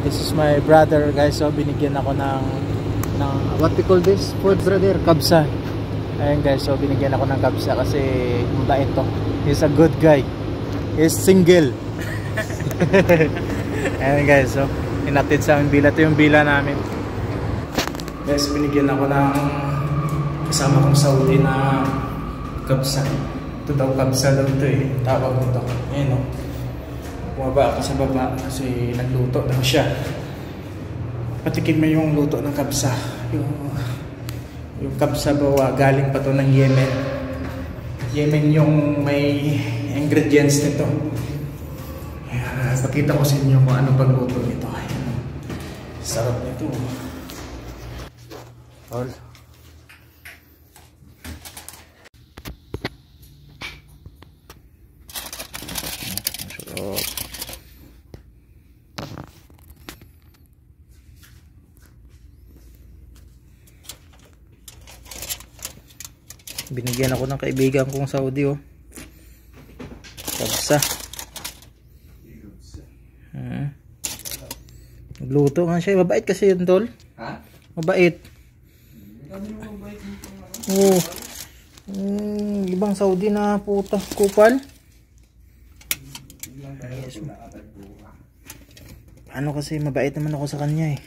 This is my brother guys. So binigyan ako ng what we call this food brother? Kabsa. Ayun guys, so binigyan ako ng kabsa kasi mabait to. He's a good guy. He's single. Ayun guys, so inatid sa aming bila. Ito yung bila namin. Guys, binigyan ako ng kasama kong Saudi na kabsa. Ito daw kabsa daw ito eh. Tawag nito. Ayun o. Bumaba ako sa baba kasi nagluto daw siya. Patikim mo yung luto ng kabsa. Yung kabsa bawa galing pa to ng Yemen. Yemen yung may ingredients nito. Ayan, pakita ko sa inyo kung ano pagluto nito. Ayan. Sarap nito. All. Binigyan ako ng kaibigan kong Saudi oh. Kabsa. Nagluto nga siya. Mabait kasi yun tol. Ha? Mabait. Oh. Ibang Saudi na puta. Kupal. Ano kasi mabait naman ako sa kanya eh.